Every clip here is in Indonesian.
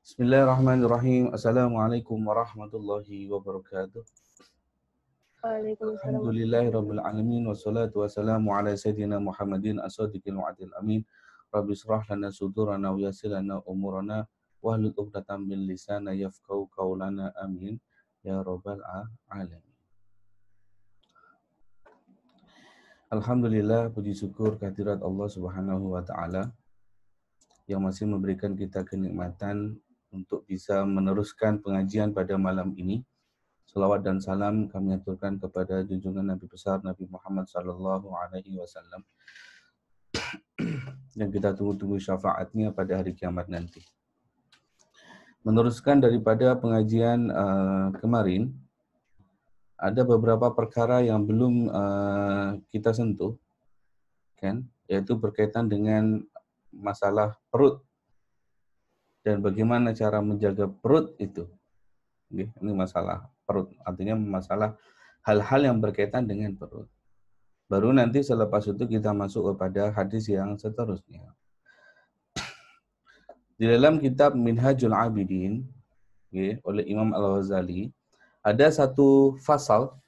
Bismillahirrahmanirrahim. Assalamualaikum warahmatullahi wabarakatuh. Waalaikumsalam warahmatullahi Alhamdulillahirabbil alamin wassalatu wassalamu ala sayyidina Muhammadin as-sadiqil wa'dil amin. Rabbi shrah lana sudurana wa yassir lana umurana wahlul 'uqdatam min lisana yafqahu qaulana amin ya rabbal alamin. Alhamdulillah, puji syukur kehadirat Allah Subhanahu wa taala yang masih memberikan kita kenikmatan untuk bisa meneruskan pengajian pada malam ini. Salawat dan salam kami aturkan kepada junjungan Nabi besar Nabi Muhammad sallallahu alaihi wasallam yang kita tunggu-tunggu syafaatnya pada hari kiamat nanti. Meneruskan daripada pengajian kemarin, ada beberapa perkara yang belum kita sentuh, kan? Yaitu berkaitan dengan masalah perut dan bagaimana cara menjaga perut itu. Ini masalah perut, artinya masalah hal-hal yang berkaitan dengan perut. Baru nanti selepas itu kita masuk kepada hadis yang seterusnya. Di dalam kitab Minhajul Abidin oleh Imam Al-Ghazali, ada satu fasal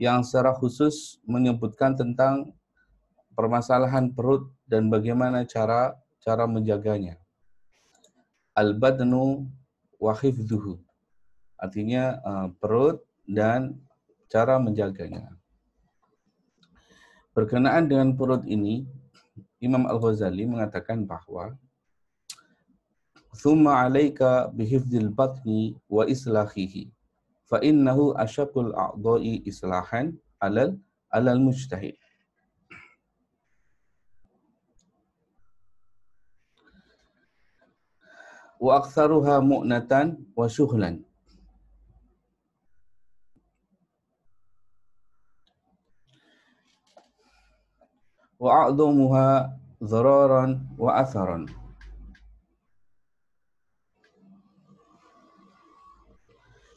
yang secara khusus menyebutkan tentang permasalahan perut dan bagaimana cara menjaganya. Al-badnu wa hifdhuhu. Artinya perut dan cara menjaganya. Berkenaan dengan perut ini, Imam Al-Ghazali mengatakan bahwa "Tsumma 'alaika bihifdzil batni wa islahihi, fa innahu asyaqqul a'dha'i islahan 'alal mujtahid." Wa aktsaruha mu'natan wa syughlan. Wa a'dhamuha dhararan wa atharan.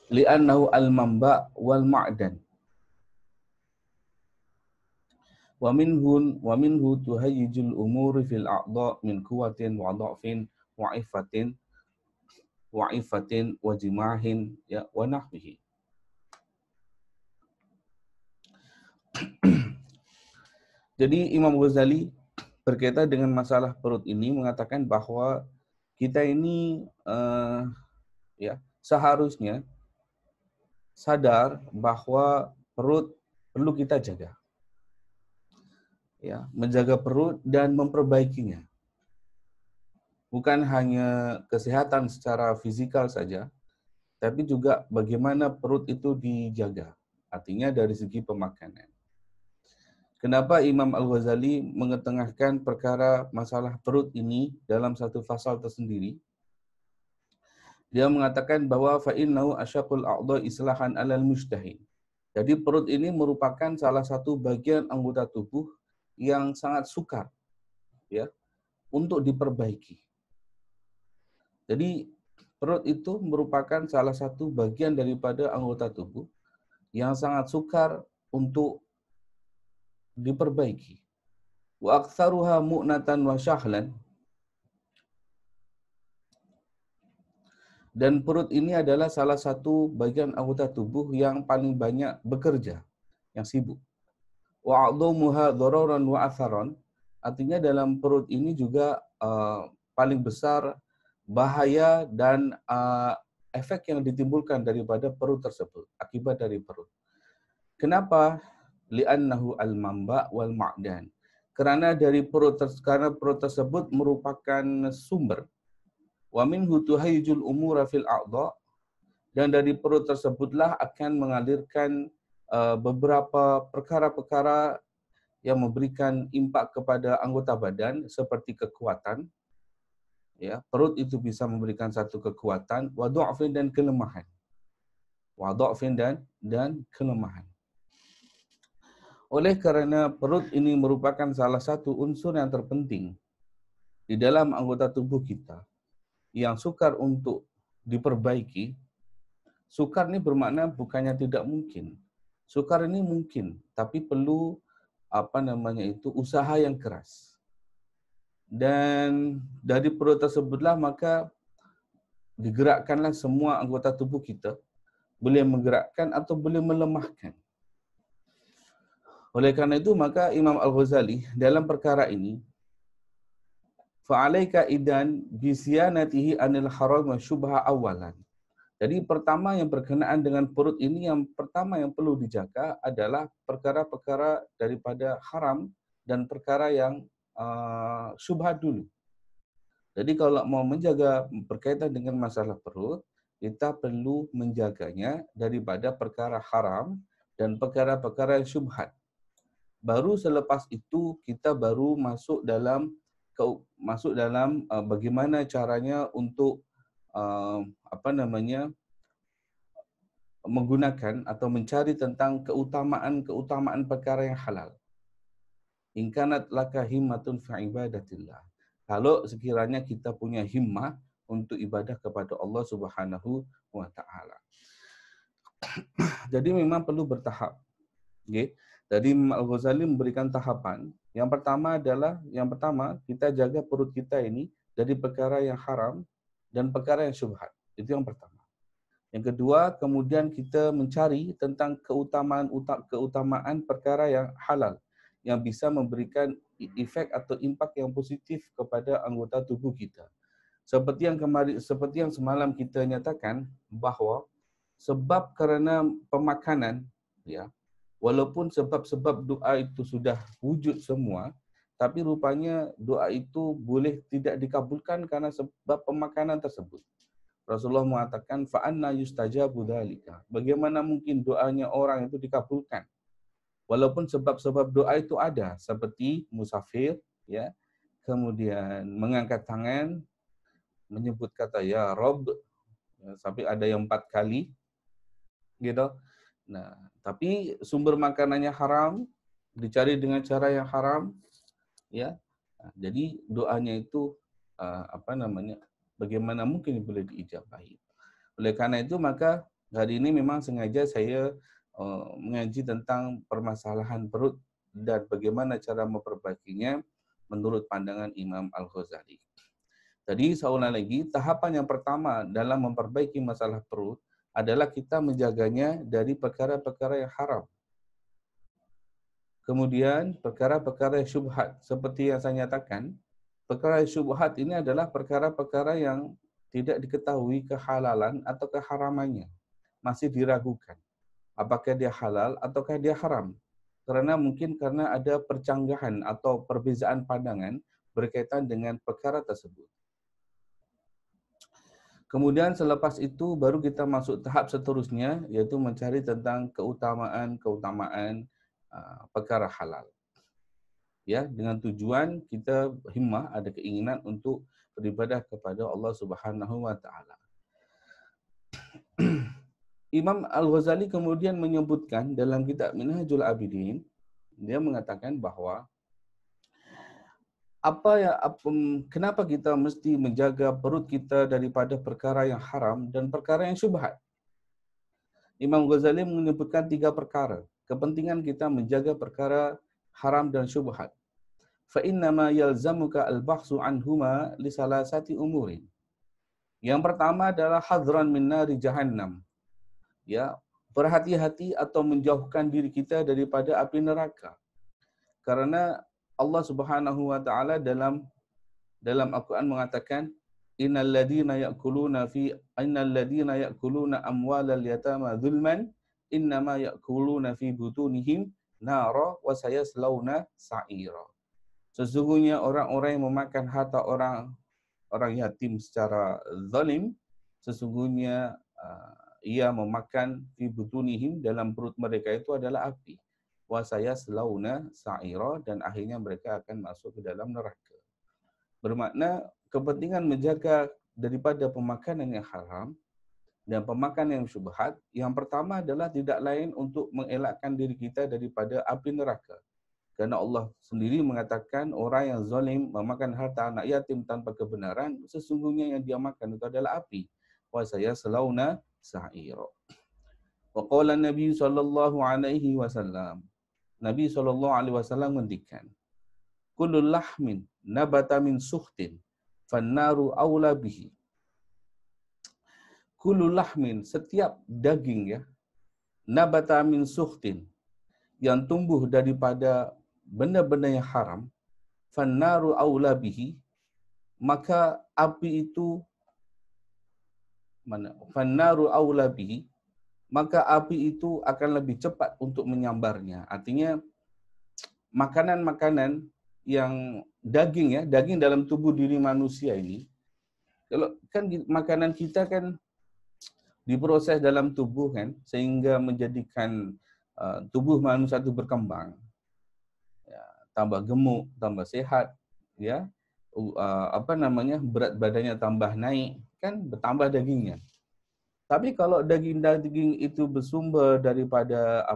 Li'annahu al-manba' wal ma'dan. Wa minhu tuhayyijul umuri fil a'dha' min quwwatin wa dha'fin wa ifatin wa jimahin ya wa nahwihi. Jadi Imam Ghazali berkaitan dengan masalah perut ini mengatakan bahwa kita ini seharusnya sadar bahwa perut perlu kita jaga. Ya, menjaga perut dan memperbaikinya. Bukan hanya kesehatan secara fisikal saja, tapi juga bagaimana perut itu dijaga. Artinya dari segi pemakanan. Kenapa Imam Al-Ghazali mengetengahkan perkara masalah perut ini dalam satu pasal tersendiri? Dia mengatakan bahwa fa'innahu asyaqul a'dha islahan 'alal mujtahid. Jadi perut ini merupakan salah satu bagian anggota tubuh yang sangat sukar ya untuk diperbaiki. Jadi perut itu merupakan salah satu bagian daripada anggota tubuh yang sangat sukar untuk diperbaiki. Wa aktsaruha mu'natan wa syahlan. Dan perut ini adalah salah satu bagian anggota tubuh yang paling banyak bekerja, yang sibuk. Wa a'dhamuha dhararan wa atharan. Artinya dalam perut ini juga paling besar bahaya dan efek yang ditimbulkan daripada perut tersebut, akibat dari perut. Kenapa? Li'annahu al-manba' wal ma'dan. Karena karena perut tersebut merupakan sumber. Wa minhu tuhayyijul umura fil a'dha'. Dan dari perut tersebutlah akan mengalirkan beberapa perkara-perkara yang memberikan impak kepada anggota badan seperti kekuatan. Ya, perut itu bisa memberikan satu kekuatan, wa dha'fin dan kelemahan. Wa dha'fin dan kelemahan. Oleh karena perut ini merupakan salah satu unsur yang terpenting di dalam anggota tubuh kita yang sukar untuk diperbaiki. Sukar ini bermakna bukannya tidak mungkin. Sukar ini mungkin, tapi perlu usaha yang keras. Dan dari perut tersebutlah maka digerakkanlah semua anggota tubuh kita, boleh menggerakkan atau boleh melemahkan. Oleh kerana itu, maka Imam Al-Ghazali dalam perkara ini, fa'alaika idan bisiyanatihi anil haram wa syubha awalan. Jadi pertama yang berkenaan dengan perut ini, yang pertama yang perlu dijaga adalah perkara-perkara daripada haram dan perkara yang syubhat dulu. Jadi kalau mau menjaga berkaitan dengan masalah perut, kita perlu menjaganya daripada perkara haram dan perkara-perkara yang syubhat. Baru selepas itu kita baru masuk dalam bagaimana caranya untuk menggunakan atau mencari tentang keutamaan perkara yang halal. In kanat laka himmatun fa ibadatillah. Kalau sekiranya kita punya himmah untuk ibadah kepada Allah Subhanahu wa taala. Jadi memang perlu bertahap. Okay? Jadi Al-Ghazali memberikan tahapan. Yang pertama kita jaga perut kita ini dari perkara yang haram dan perkara yang syubhat. Itu yang pertama. Yang kedua, kemudian kita mencari tentang keutamaan perkara yang halal yang bisa memberikan efek atau impak yang positif kepada anggota tubuh kita. Seperti yang semalam kita nyatakan bahawa sebab kerana pemakanan, ya, walaupun sebab-sebab doa itu sudah wujud semua, tapi rupanya doa itu boleh tidak dikabulkan karena sebab pemakanan tersebut. Rasulullah mengatakan fa anna yustajabu dzalika. Bagaimana mungkin doanya orang itu dikabulkan? Walaupun sebab-sebab doa itu ada, seperti musafir, ya, kemudian mengangkat tangan, menyebut kata ya Rabb, sampai ada yang 4 kali, gitu. Nah, tapi sumber makanannya haram, dicari dengan cara yang haram, ya. Jadi doanya itu bagaimana mungkin boleh diijabahi. Oleh karena itu, maka hari ini memang sengaja saya mengaji tentang permasalahan perut dan bagaimana cara memperbaikinya menurut pandangan Imam Al-Ghazali. Jadi seolah lagi, tahapan yang pertama dalam memperbaiki masalah perut adalah kita menjaganya dari perkara-perkara yang haram. Kemudian perkara-perkara yang syubhat, seperti yang saya nyatakan, perkara syubhat ini adalah perkara-perkara yang tidak diketahui kehalalan atau keharamannya. Masih diragukan. Apakah dia halal ataukah dia haram. Karena ada percanggahan atau perbezaan pandangan berkaitan dengan perkara tersebut. Kemudian selepas itu baru kita masuk tahap seterusnya, yaitu mencari tentang keutamaan perkara halal. Ya, dengan tujuan kita himmah, ada keinginan untuk beribadah kepada Allah Subhanahu wa taala. Imam Al-Ghazali kemudian menyebutkan dalam kitab Minhajul Abidin, dia mengatakan bahawa kenapa kita mesti menjaga perut kita daripada perkara yang haram dan perkara yang syubhat. Imam Ghazali menyebutkan 3 perkara. Kepentingan kita menjaga perkara haram dan syubhat. Fa innama yalzamuka al-bahsu anhuma li salasati umurin. Yang pertama adalah hadran min nari jahannam. Ya, berhati-hati atau menjauhkan diri kita daripada api neraka. Karena Allah Subhanahu wa taala dalam Al-Quran mengatakan innal ladina ya'kuluna amwalal yatama dzulman innama ya'kuluna fi butunihim nara wa sayaslawna sa'ira. Sesungguhnya orang-orang yang memakan harta orang yatim secara zalim, sesungguhnya ia memakan fi butunihim, dalam perut mereka itu adalah api. Wa sayaslawna sa'ira, dan akhirnya mereka akan masuk ke dalam neraka. Bermakna kepentingan menjaga daripada pemakanan yang haram dan pemakanan yang syubhat, yang pertama adalah tidak lain untuk mengelakkan diri kita daripada api neraka. Kerana Allah sendiri mengatakan orang yang zalim memakan harta anak yatim tanpa kebenaran, sesungguhnya yang dia makan itu adalah api. Wa sayaslawna sa'ira. Wa qala Nabi sallallahu alaihi wasallam. Nabi sallallahu alaihi wasallam menghentikan, kullu lahmin nabata min sukhtin fannaru aula bihi. kullu lahmin, setiap daging ya, nabata min suhtin, yang tumbuh daripada benda-benda yang haram, fannaru aula bihi, maka api itu fannaru aula bihi, maka api itu akan lebih cepat untuk menyambarnya. Artinya makanan-makanan yang daging ya, daging dalam tubuh diri manusia ini, kalau kan makanan kita kan diproses dalam tubuh kan, sehingga menjadikan tubuh manusia itu berkembang, ya, tambah gemuk, tambah sehat, ya, berat badannya tambah naik, kan bertambah dagingnya. Tapi kalau daging-daging itu bersumber daripada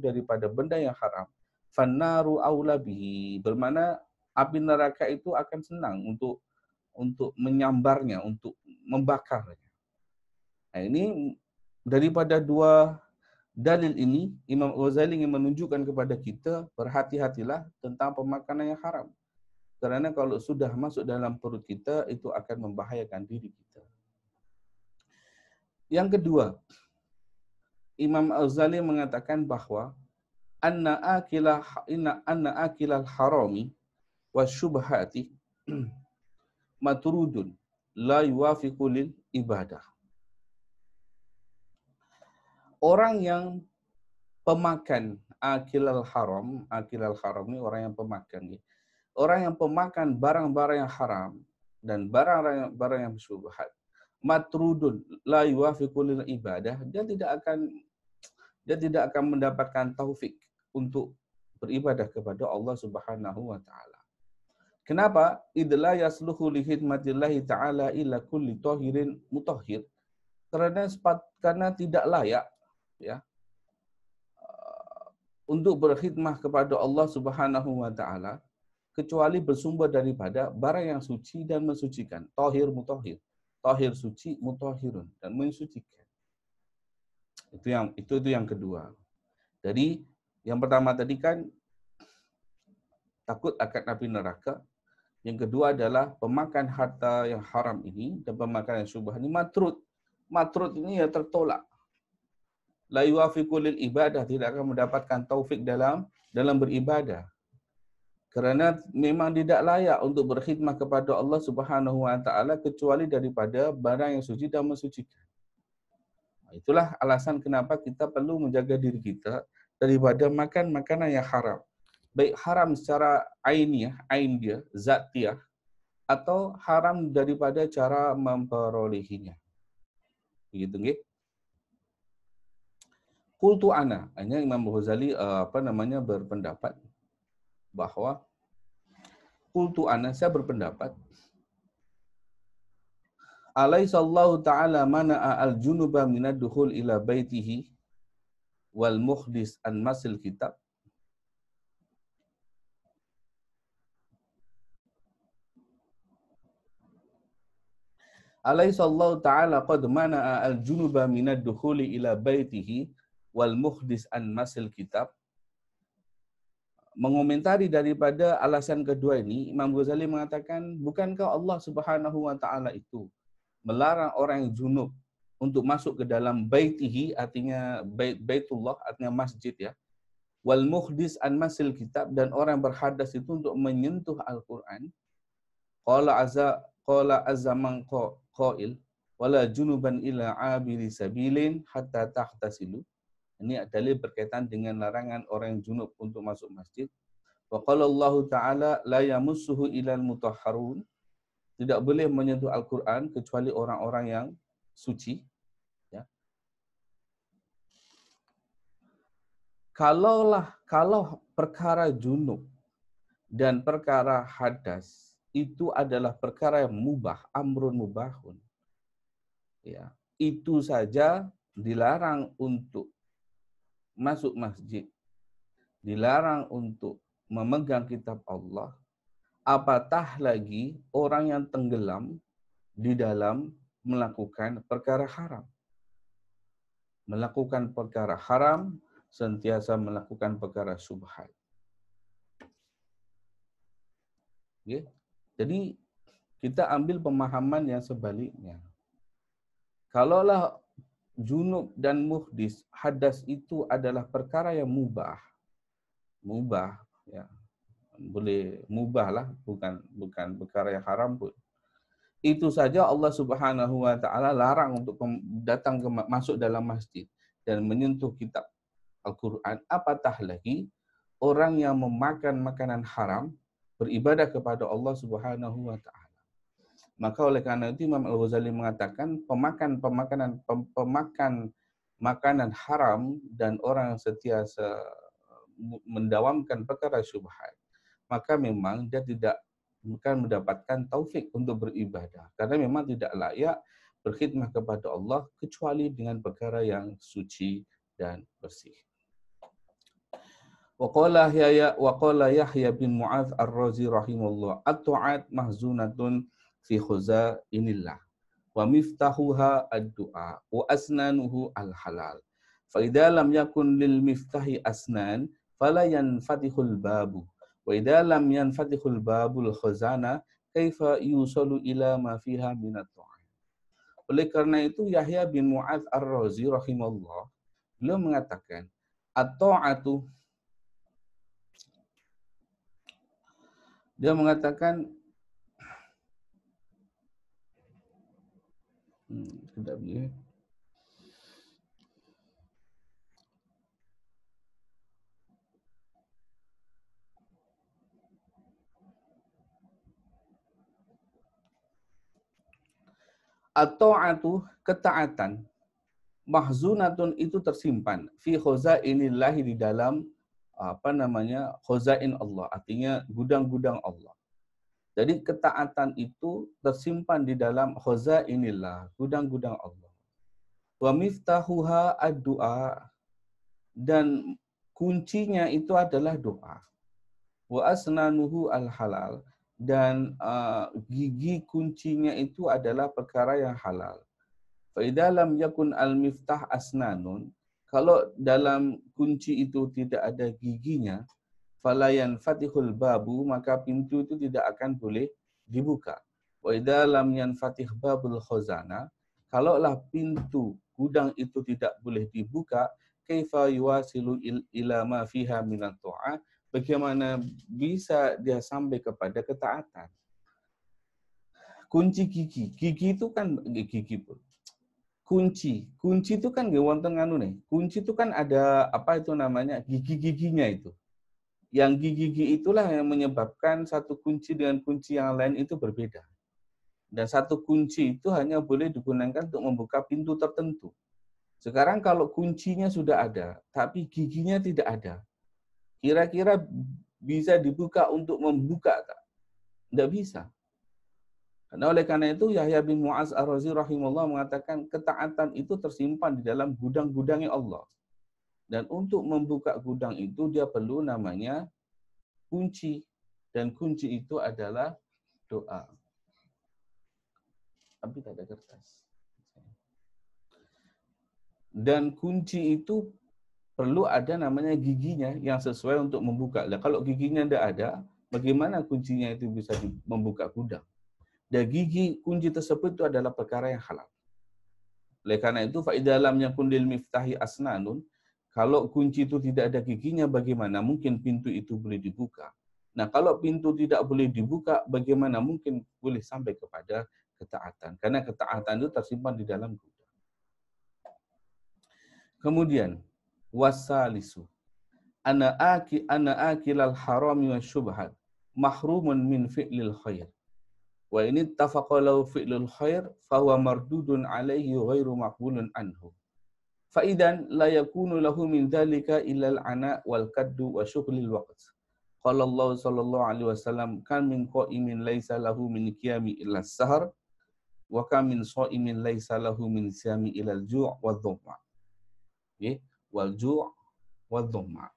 daripada benda yang haram, fannaru aula bihi, bermana api neraka itu akan senang untuk menyambarnya, untuk membakarnya. Nah, ini daripada dua dalil ini, Imam Ghazali ingin menunjukkan kepada kita, berhati-hatilah tentang pemakanan yang haram. Karena kalau sudah masuk dalam perut kita, itu akan membahayakan diri kita. Yang kedua, Imam Ghazali mengatakan bahwa anna akilal harami wa syubhati matrudun la yuwafiqu lil ibadah. Orang yang pemakan akilal haram ini orang yang pemakan. Orang yang pemakan barang-barang yang haram dan barang-barang yang syubhat, matrudun la yuwafiqu lil ibadah, dia tidak akan mendapatkan taufik untuk beribadah kepada Allah Subhanahu wa taala. Kenapa? Idla yasluhu li khidmatillahi taala illa kulli tahirin mutahhir. Karena tidak layak ya untuk berkhidmah kepada Allah Subhanahu wa taala kecuali bersumber daripada barang yang suci dan mensucikan. Tahir mutahhir. Tahir suci, mutahhirun, dan mensucikan. Itu yang kedua. Jadi yang pertama tadi kan takut akan api neraka. Yang kedua adalah pemakan harta yang haram ini dan pemakan yang syubhat ini matrud. Matrud ini ya tertolak. La yuwafiqu lil ibadah, tidak akan mendapatkan taufik dalam beribadah. Karena memang tidak layak untuk berkhidmah kepada Allah Subhanahu wa taala kecuali daripada barang yang suci dan mensucikan. Itulah alasan kenapa kita perlu menjaga diri kita daripada makan makanan yang haram. Baik haram secara ainiah, ain dia, zatiah, atau haram daripada cara memperolehinya. Begitu nggih? Qultu ana, hanya Imam Ghazali berpendapat bahwa qultu ana, saya berpendapat, alaisallahu ta'ala mana'a al-junuba minad dukhul ila baitihi wal muhdis an masil kitab. Alaisallahu ta'ala qad mana'a al-junuba minad dukhuli ila baitihi wal muhdis an masil kitab. Mengomentari daripada alasan kedua ini, Imam Ghazali mengatakan, bukankah Allah Subhanahu wa taala itu melarang orang yang junub untuk masuk ke dalam baitihi, artinya baitullah, artinya masjid ya. Wal muhdis an masil kitab, dan orang berhadas itu untuk menyentuh Al-Qur'an. Qala azza man qail wala junuban illa abiri sabilin hatta tahtasilu. Ini dalil berkaitan dengan larangan orang yang junub untuk masuk masjid. Wa qala Allah Ta'ala la yamussuhu ilal mutahharun. Tidak boleh menyentuh Al-Quran kecuali orang-orang yang suci. Ya. Kalau perkara junub dan perkara hadas itu adalah perkara yang mubah, amrun mubahun. Ya, itu saja dilarang untuk masuk masjid, dilarang untuk memegang kitab Allah, apatah lagi orang yang tenggelam di dalam melakukan perkara haram. Melakukan perkara haram, sentiasa melakukan perkara syubhat. Okay? Jadi kita ambil pemahaman yang sebaliknya. Kalaulah junub dan muhdis, hadas itu adalah perkara yang mubah ya, boleh mubah lah, bukan perkara yang haram pun. Itu saja Allah Subhanahu wa taala larang untuk datang masuk dalam masjid dan menyentuh kitab Al-Qur'an, apatah lagi orang yang memakan makanan haram beribadah kepada Allah Subhanahu wa taala. Maka oleh karena itu Imam Al-Ghazali mengatakan pemakan makanan haram dan orang yang setia mendawamkan perkara syubhat, maka memang dia tidak akan mendapatkan taufik untuk beribadah, karena memang tidak layak berkhidmah kepada Allah kecuali dengan perkara yang suci dan bersih. Waqala Yahya bin Mu'adz Ar-Razi rahimahullah, at-ta'at mahzunatun fi khuzainillah wa miftahuha ad-du'a wa asnanuhu al-halal. Fa idza lam yakun lil miftahi asnan fala yanfatihul babu. Wa idza lam yanfatihul babul khazana kaifa yusalu ila ma fiha minat ta'at. Oleh karena itu Yahya bin Mu'adz Ar-Razi rahimahullah beliau mengatakan at-ta'atu, dia mengatakan tidak boleh. At-ta'atu, ketaatan, mahzunatun itu tersimpan fi khazainillahi, di dalam khazain Allah, artinya gudang-gudang Allah. Jadi ketaatan itu tersimpan di dalam khazainillah, gudang-gudang Allah. Wa miftahuha ad-du'a, dan kuncinya itu adalah doa. Wa asnanuhu al-halal, dan gigi kuncinya itu adalah perkara yang halal. Fa idza lam yakun al-miftah asnanun, kalau dalam kunci itu tidak ada giginya, fala yanfatihul babu, maka pintu itu tidak akan boleh dibuka. Wa idza lam yanfatih babul khazana, kalaulah pintu gudang itu tidak boleh dibuka, kaifa yuwasilu ila ma fiha minat ta'ah, bagaimana bisa dia sampai kepada ketaatan. Kunci gigi itu kan kunci itu kan wonten anu nih. Kunci itu kan ada gigi-giginya itu. Yang gigi-gigi itulah yang menyebabkan satu kunci dengan kunci yang lain itu berbeda. Dan satu kunci itu hanya boleh digunakan untuk membuka pintu tertentu. Sekarang kalau kuncinya sudah ada, tapi giginya tidak ada, kira-kira bisa dibuka untuk membuka tak? Tidak bisa. Oleh karena itu Yahya bin Mu'adz Ar-Razi rahimahullah mengatakan ketaatan itu tersimpan di dalam gudang-gudangnya Allah. Dan untuk membuka gudang itu dia perlu namanya kunci. Dan kunci itu adalah doa. Tapi tak ada kertas. Dan kunci itu perlu ada namanya giginya yang sesuai untuk membuka. Nah, kalau giginya tidak ada, bagaimana kuncinya itu bisa membuka gudang? Dan gigi kunci tersebut itu adalah perkara yang halal. Oleh karena itu, fa idza lam yakun lil miftahi asnanun, kalau kunci itu tidak ada giginya, bagaimana mungkin pintu itu boleh dibuka? Nah, kalau pintu tidak boleh dibuka, bagaimana mungkin boleh sampai kepada ketaatan? Karena ketaatan itu tersimpan di dalam gudang. Kemudian, wasalisu, ana akilal harami wa syubhat mahrumun min fi'lil khair. Wa ini tafaqalau fi'lul khair fahuwa mardudun alaihi ghairu maqbulun anhu. Fa idan la yakunu lahu min dzalika illa al-ana wal kaddu wa syughlil waqt. Qala Allah sallallahu alaihi wasallam, kan min qa'imin laisa lahu min qiyami illa as-sahar wa kam min sha'imin laisa lahu min siyami illa al-ju' wa dhamma. Wal ju' wa dhamma.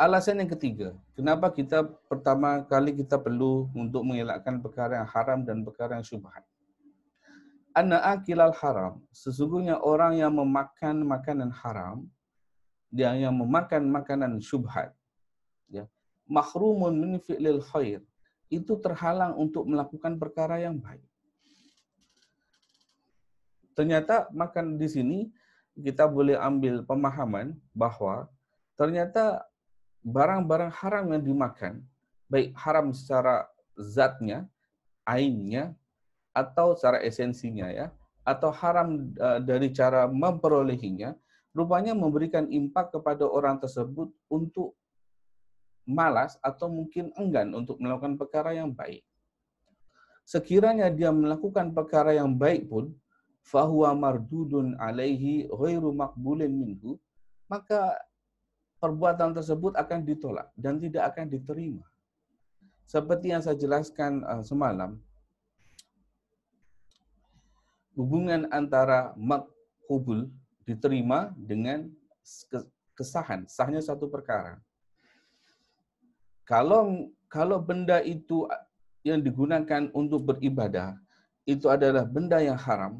Alasan yang ketiga, kenapa kita pertama kali kita perlu untuk mengelakkan perkara yang haram dan perkara yang syubhat. Anna akilal haram, sesungguhnya orang yang memakan makanan haram, dia yang memakan makanan syubhat, ya, mahrumun min fi'lil khair, itu terhalang untuk melakukan perkara yang baik. ternyata makan di sini kita boleh ambil pemahaman bahwa ternyata barang-barang haram yang dimakan, baik haram secara zatnya, ainnya, atau secara esensinya ya, atau haram dari cara memperolehinya, rupanya memberikan impak kepada orang tersebut untuk malas atau mungkin enggan untuk melakukan perkara yang baik. Sekiranya dia melakukan perkara yang baik pun, fahuwa mardudun alaihi ghairu maqbulin minhu, maka perbuatan tersebut akan ditolak dan tidak akan diterima. Seperti yang saya jelaskan semalam, hubungan antara maqbul diterima dengan kesahan, sahnya satu perkara. Kalau benda itu yang digunakan untuk beribadah itu adalah benda yang haram,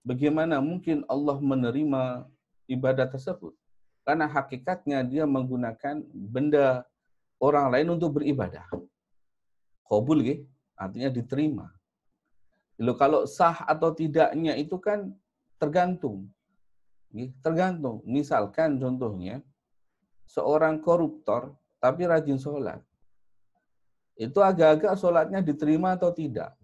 bagaimana mungkin Allah menerima ibadah tersebut? Karena hakikatnya dia menggunakan benda orang lain untuk beribadah. Qabul, artinya diterima. Lalu kalau sah atau tidaknya itu kan tergantung. Tergantung. Misalkan contohnya, seorang koruptor tapi rajin sholat. Itu agak-agak sholatnya diterima atau tidak.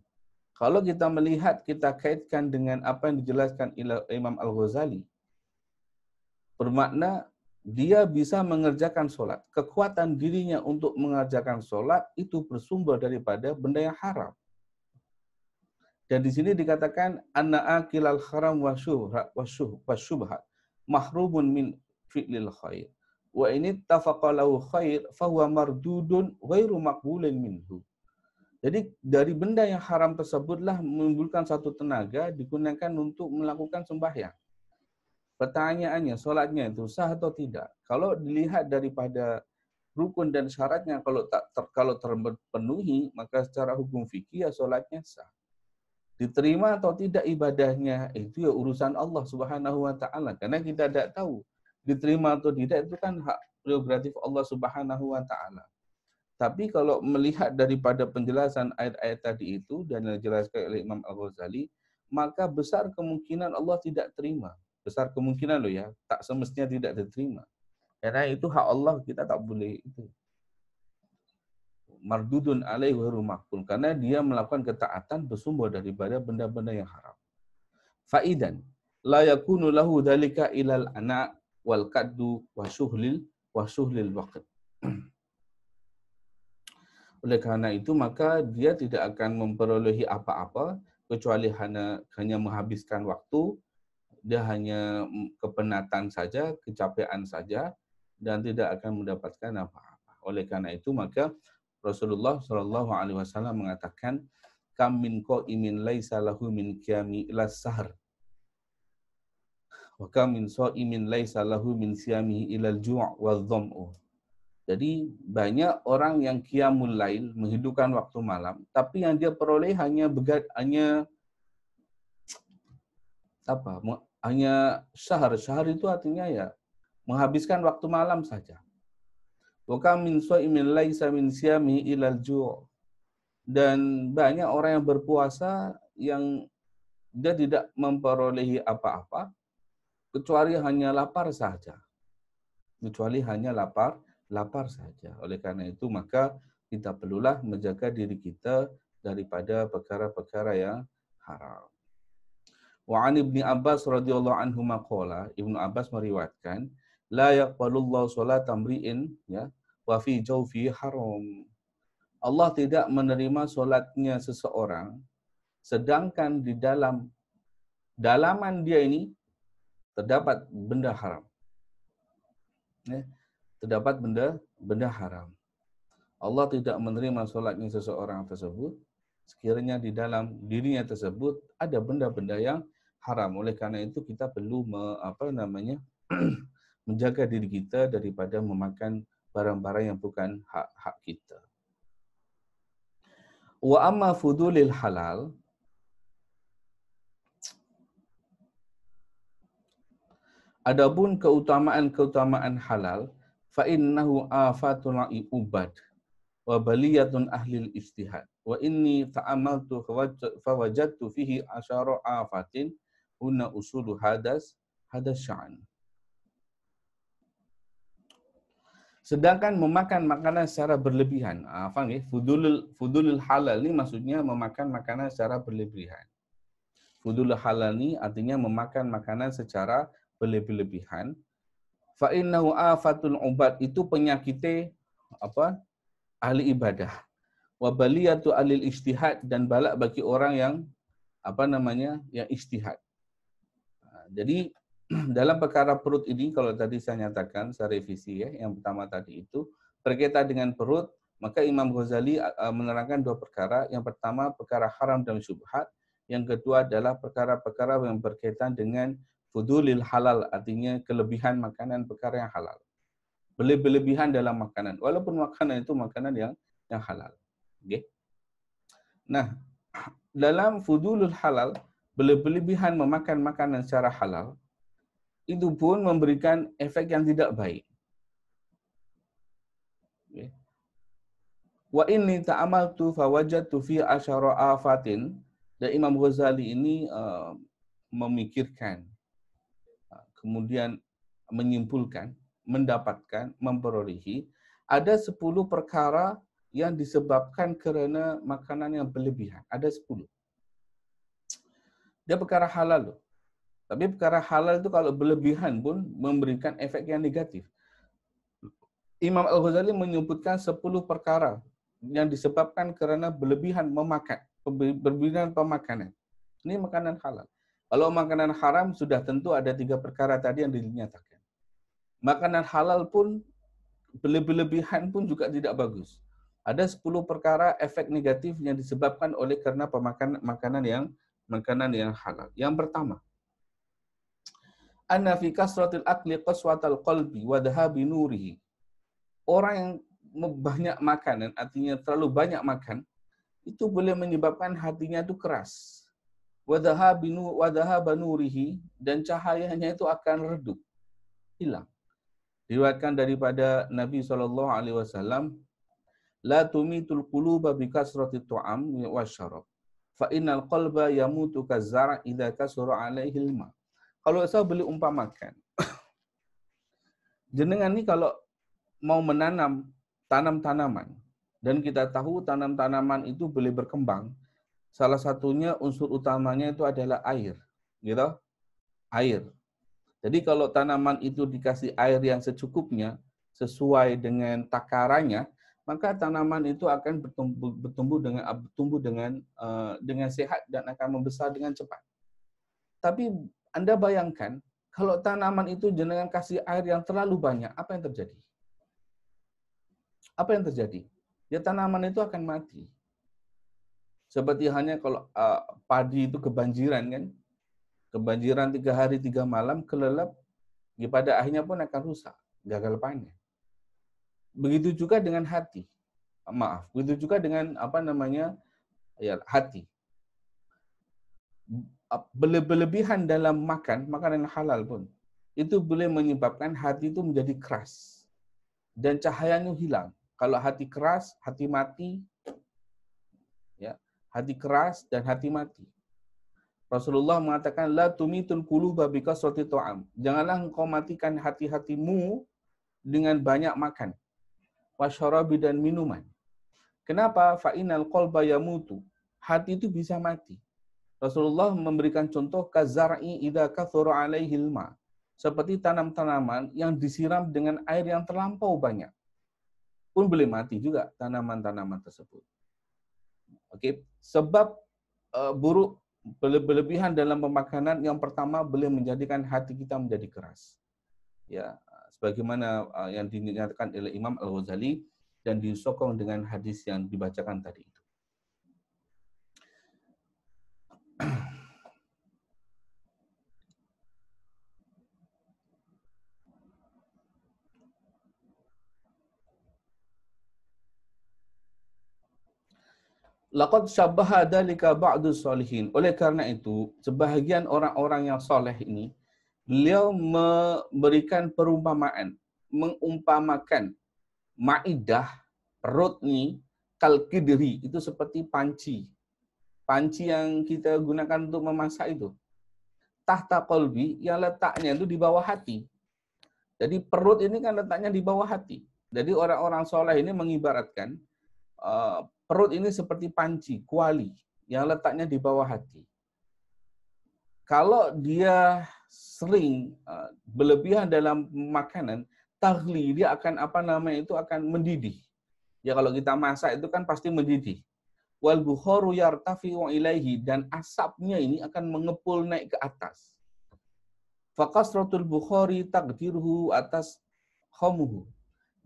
Kalau kita melihat, kita kaitkan dengan apa yang dijelaskan Imam Al-Ghazali, bermakna dia bisa mengerjakan sholat. Kekuatan dirinya untuk mengerjakan sholat itu bersumber daripada benda yang haram. Dan di sini dikatakan anna akilal haram wasyubhat mahrumun min fi'lil khair. Wa ini tafaqalahu khair fahuwa mardudun ghairu maqbulin minhu. Jadi dari benda yang haram tersebutlah menimbulkan satu tenaga digunakan untuk melakukan sembahyang. Pertanyaannya, sholatnya itu sah atau tidak? Kalau dilihat daripada rukun dan syaratnya, kalau terpenuhi, maka secara hukum fikih ya sholatnya sah. Diterima atau tidak ibadahnya, itu ya urusan Allah Subhanahu wa Ta'ala. Karena kita tidak tahu diterima atau tidak, itu kan hak prerogatif Allah Subhanahu wa Ta'ala. Tapi kalau melihat daripada penjelasan ayat-ayat tadi itu dan yang dijelaskan oleh Imam Al-Ghazali, maka besar kemungkinan Allah tidak terima. Besar kemungkinan loh ya, tak semestinya tidak diterima. Karena itu hak Allah, kita tak boleh itu. Mardudun alaihi wa maqbul, karena dia melakukan ketaatan bersumber daripada benda-benda yang haram. Faidan la yakunu lahu dzalika ilal ana wal kaddu wa syuhlil waqt. Oleh karena itu maka dia tidak akan memperolehi apa-apa kecuali hanya menghabiskan waktu, dia hanya kepenatan saja, kecapean saja, dan tidak akan mendapatkan apa-apa. Oleh karena itu maka Rasulullah Shallallahu Alaihi Wasallam mengatakan, kam min qaimin laisa lahu min qiyami ila sahar, wa kam min shaimin laisa lahu min siyamihi ila al-ju' wadh-dham'u. Jadi banyak orang yang qiyamul lail, menghidupkan waktu malam, tapi yang dia peroleh hanya syahar. Syahar itu artinya ya menghabiskan waktu malam saja. Wa kam min shaimin laisa min siyamihi ila al-ju'. Dan banyak orang yang berpuasa yang dia tidak memperolehi apa-apa kecuali hanya lapar saja. Lapar saja. Oleh karena itu maka kita perlulah menjaga diri kita daripada perkara-perkara yang haram. Wa an Ibnu Abbas radhiyallahu anhu maqala, Ibnu Abbas meriwayatkan, la yaqbalullahu sholata mri'in ya wa fi jawfi haram. Allah tidak menerima solatnya seseorang sedangkan di dalaman dia ini terdapat benda haram. Terdapat benda haram. Allah tidak menerima solatnya seseorang tersebut sekiranya di dalam dirinya tersebut ada benda-benda yang haram. Oleh karena itu kita perlu menjaga diri kita daripada memakan barang-barang yang bukan hak kita. Wa amma fudulil halal, adapun keutamaan halal, fa innahu afatun ubad wa baliyatun ahlil ijtihad wa inni ta'amaltu fawajadtu fihi asyara afatin Hunna usulu hadas sya'an. Sedangkan memakan makanan secara berlebihan, faham ya? Fudulul halal ini maksudnya memakan makanan secara berlebihan. Fudulul halal ini artinya memakan makanan secara berlebihan. Fa innahu afatul ubad, itu penyakitnya apa? Ahli ibadah. Wa baliyatu alil ijtihad, dan balak bagi orang yang yang ijtihad. Jadi dalam perkara perut ini, kalau tadi saya nyatakan, saya revisi ya, yang pertama tadi itu berkaitan dengan perut, maka Imam Ghazali menerangkan dua perkara. Yang pertama perkara haram dan syubhat, yang kedua adalah perkara-perkara yang berkaitan dengan fudulil halal, artinya kelebihan makanan perkara yang halal. Berlebihan dalam makanan, walaupun makanan itu makanan yang halal. Okay? Nah, dalam fudulul halal, berlebihan memakan makanan secara halal, itu pun memberikan efek yang tidak baik. Wa inni ta'amaltu fawajadtu fi asyara afatin, dan Imam Ghazali ini memikirkan, kemudian menyimpulkan, mendapatkan, memperolehi ada 10 perkara yang disebabkan karena makanan yang berlebihan. Ada 10. Dia perkara halal loh. Tapi perkara halal itu kalau berlebihan pun memberikan efek yang negatif. Imam Al-Ghazali menyebutkan 10 perkara yang disebabkan karena berlebihan memakan, berlebihan pemakanan. Ini makanan halal. Kalau makanan haram sudah tentu ada 3 perkara tadi yang dinyatakan. Makanan halal pun berlebihan pun juga tidak bagus. Ada 10 perkara efek negatif yang disebabkan oleh karena makanan yang halal. Yang pertama, anna fi kasratil akli qaswatal qalbi wa dhahabi nurihi. Orang yang banyak makanan, artinya terlalu banyak makan, itu boleh menyebabkan hatinya itu keras. Wa dhahaba nurihi, dan cahayanya itu akan redup, hilang. Diriwayatkan daripada Nabi SAW, la tumitul quluba bi kasratit tu'am wasyarab. Fa innal qalba yamutu kazzar' idza kasura 'alaihi al-ma. Kalau saya boleh umpamakan, jenengan ini kalau mau tanam tanaman, dan kita tahu tanaman itu boleh berkembang, salah satunya unsur utamanya itu adalah air, gitu? Air. Jadi kalau tanaman itu dikasih air yang secukupnya, sesuai dengan takarannya, maka tanaman itu akan bertumbuh dengan sehat dan akan membesar dengan cepat. Tapi Anda bayangkan, kalau tanaman itu jenengan kasih air yang terlalu banyak, apa yang terjadi? Apa yang terjadi? Ya tanaman itu akan mati. Seperti halnya kalau padi itu kebanjiran kan? Kebanjiran 3 hari 3 malam, kelelep, ya pada akhirnya pun akan rusak, gagal panen. Begitu juga dengan hati. Begitu juga dengan hati. Berlebihan dalam makanan halal pun, itu boleh menyebabkan hati itu menjadi keras dan cahayanya hilang. Kalau hati keras, hati mati, ya, hati keras dan hati mati. Rasulullah mengatakan, la tumitul quluba bi kasrati ta'am. Janganlah engkau matikan hati-hatimu dengan banyak makan, wasyarabi, dan minuman. Kenapa? Fa innal qalba yamutu. Hati itu bisa mati. Rasulullah memberikan contoh kazar'i idza kathura 'alaihil ma. Seperti tanam-tanaman yang disiram dengan air yang terlampau banyak, pun boleh mati juga tanaman-tanaman tersebut. Oke, sebab buruk berlebihan dalam pemakanan yang pertama boleh menjadikan hati kita menjadi keras. Ya, sebagaimana yang dinyatakan oleh Imam Al-Ghazali dan disokong dengan hadis yang dibacakan tadi itu. Laqad syabbaha dzalika ba'dus sholihin. Oleh karena itu, sebahagian orang-orang yang soleh ini, beliau memberikan perumpamaan, mengumpamakan ma'idah, perut ini, kal-qidri, itu seperti panci. Panci yang kita gunakan untuk memasak itu. tahta qalbi, yang letaknya itu di bawah hati. Jadi perut ini kan letaknya di bawah hati. Jadi orang-orang soleh ini mengibaratkan perut ini seperti panci, kuali, yang letaknya di bawah hati. Kalau dia sering berlebihan dalam makanan, taghli, dia akan akan mendidih. Ya kalau kita masak itu kan pasti mendidih. Wal bukharu yartafi'u ilaihi, dan asapnya ini akan mengepul naik ke atas. Faqasratul bukhari taqdiruhu atas khamuhu.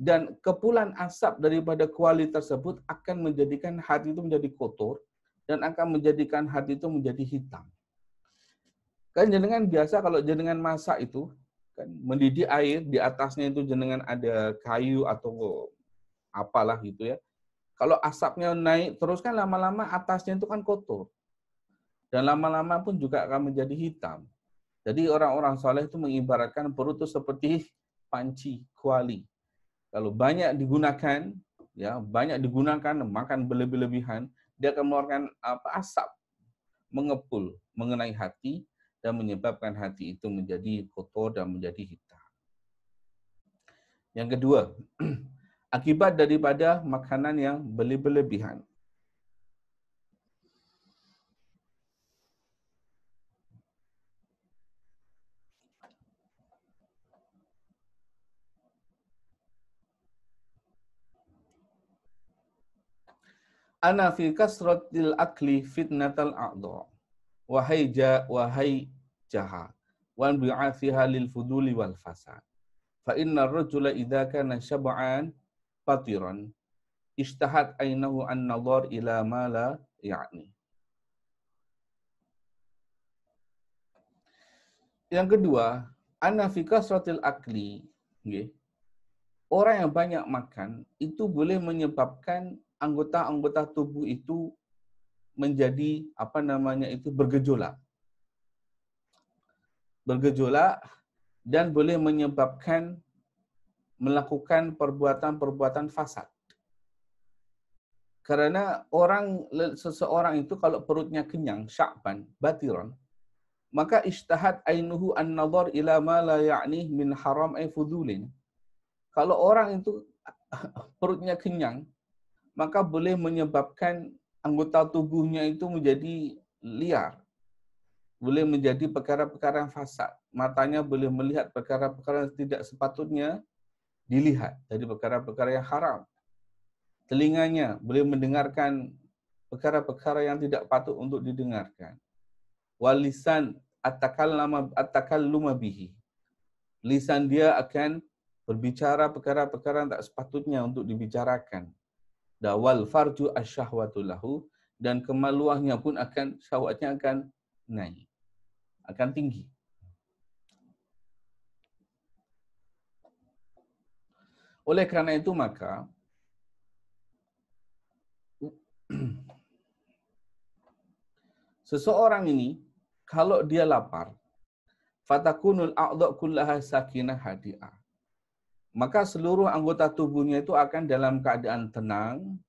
Dan kepulan asap daripada kuali tersebut akan menjadikan hati itu menjadi kotor dan akan menjadikan hati itu menjadi hitam. Kan jenengan biasa kalau jenengan masak itu kan mendidih air, di atasnya itu jenengan ada kayu atau apalah gitu ya. Kalau asapnya naik terus kan lama-lama atasnya itu kan kotor. Dan lama-lama pun juga akan menjadi hitam. Jadi orang-orang soleh itu mengibaratkan perut itu seperti panci, kuali. Kalau banyak digunakan, makan berlebih-lebihan, dia akan mengeluarkan asap, mengepul mengenai hati dan menyebabkan hati itu menjadi kotor dan menjadi hitam. Yang kedua, akibat daripada makanan yang berlebihan. Ana fi kasratil akli fitnatal a'dha. Wahai jaha. Wan bi'athiha lil fuduli wal fasad. Fa inna ar-rajula idza kana syab'an fatiran ishtahat ainahu an-nadhar ila ma la ya'ni. Yang kedua, ana fi kasratil akli, nggih. Orang yang banyak makan itu boleh menyebabkan anggota-anggota tubuh itu menjadi bergejolak. Bergejolak dan boleh menyebabkan melakukan perbuatan-perbuatan fasad. Karena seseorang itu kalau perutnya kenyang, sya'ban, batiran, maka ishtahat ainuhu an-nadhar ila ma la ya'nih min haram ay fudulin. Kalau orang itu perutnya kenyang, maka boleh menyebabkan anggota tubuhnya itu menjadi liar. Boleh menjadi perkara-perkara yang fasad. Matanya boleh melihat perkara-perkara yang tidak sepatutnya dilihat dari perkara-perkara yang haram. Telinganya boleh mendengarkan perkara-perkara yang tidak patut untuk didengarkan. Walisan at-takalluma bihi. Lisan dia akan berbicara perkara-perkara yang tak sepatutnya untuk dibicarakan. Dawal farju asyahwatu lahu, dan kemaluannya pun syahwatnya akan naik, akan tinggi. Oleh karena itu maka seseorang ini kalau dia lapar, fatakunul a'dha kullaha sakinah hadi'ah, maka seluruh anggota tubuhnya itu akan dalam keadaan tenang,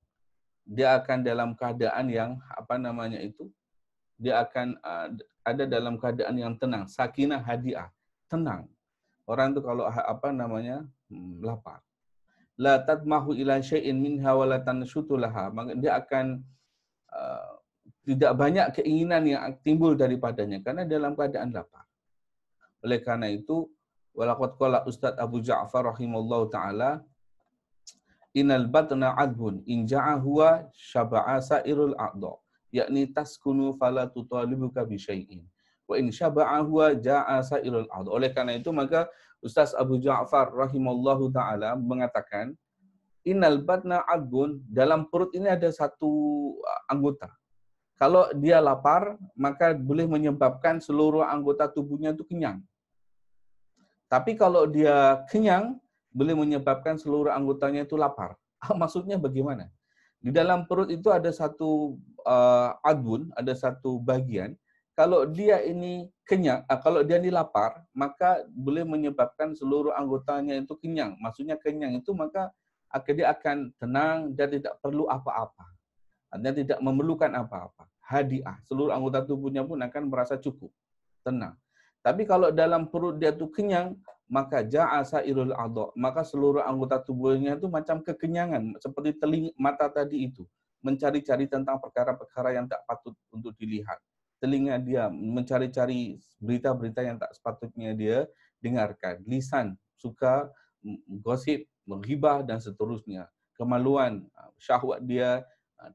dia akan dalam keadaan yang dia akan ada dalam keadaan yang tenang, sakinah hadi'ah, tenang. Orang itu kalau lapar, la tatmahu ila syai'in minha wa la tanshutu laha, maka dia akan tidak banyak keinginan yang timbul daripadanya karena dalam keadaan lapar. Oleh karena itu, walaqad qala Ustaz Abu Ja'far rahimallahu taala, innal batna adbun in ja'a huwa syaba'a sairul a'dha, yakni taskunu fala tutalibuka bi syai'in wa in syaba'a huwa ja'a sairul a'dha. Oleh karena itu maka Ustaz Abu Ja'far rahimallahu taala mengatakan, innal batna adbun, dalam perut ini ada satu anggota. Kalau dia lapar, maka boleh menyebabkan seluruh anggota tubuhnya itu kenyang. Tapi kalau dia kenyang, boleh menyebabkan seluruh anggotanya itu lapar. Maksudnya bagaimana? Di dalam perut itu ada satu adbun, ada satu bagian. Kalau dia ini kenyang, kalau dia ini lapar, maka boleh menyebabkan seluruh anggotanya itu kenyang. Maksudnya kenyang itu maka dia akan tenang dan tidak perlu apa-apa. Artinya tidak memerlukan apa-apa. Hadiah. Seluruh anggota tubuhnya pun akan merasa cukup, tenang. Tapi kalau dalam perut dia tuh kenyang, maka ja'a sairul adha, maka seluruh anggota tubuhnya itu macam kekenyangan, seperti telinga mata tadi itu, mencari-cari tentang perkara-perkara yang tak patut untuk dilihat. Telinga dia mencari-cari berita-berita yang tak sepatutnya dia dengarkan. Lisan suka gosip, menghibah dan seterusnya. Kemaluan, syahwat dia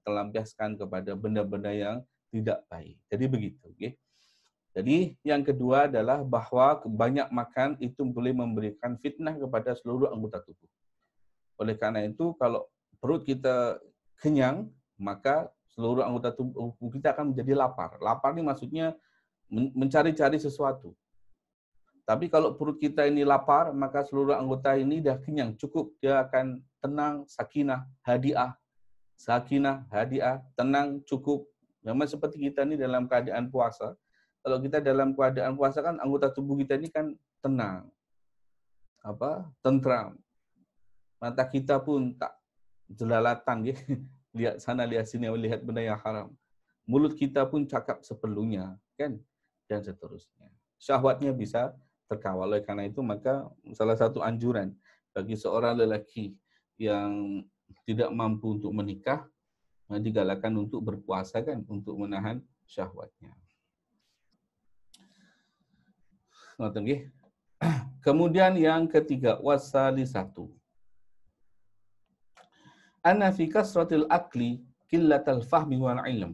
terlampiaskan kepada benda-benda yang tidak baik. Jadi begitu, okay? Jadi yang kedua adalah bahwa banyak makan itu boleh memberikan fitnah kepada seluruh anggota tubuh. Oleh karena itu, kalau perut kita kenyang, maka seluruh anggota tubuh kita akan menjadi lapar. Lapar ini maksudnya mencari-cari sesuatu. Tapi kalau perut kita ini lapar, maka seluruh anggota ini dah kenyang, cukup. Dia akan tenang, sakinah, hadiah, tenang, cukup. Memang seperti kita ini dalam keadaan puasa. Kalau kita dalam keadaan puasa kan anggota tubuh kita ini kan tenang, tentram. Mata kita pun tak jelalatan, lihat sana lihat sini, melihat benda yang haram. Mulut kita pun cakap seperlunya, kan, dan seterusnya. Syahwatnya bisa terkawal. Oleh karena itu maka salah satu anjuran bagi seorang lelaki yang tidak mampu untuk menikah, digalakkan untuk berpuasa, kan, untuk menahan syahwatnya. Kemudian yang ketiga, wasalisatu. Anna fi kasratil akli qillatal fahmi wal ilm.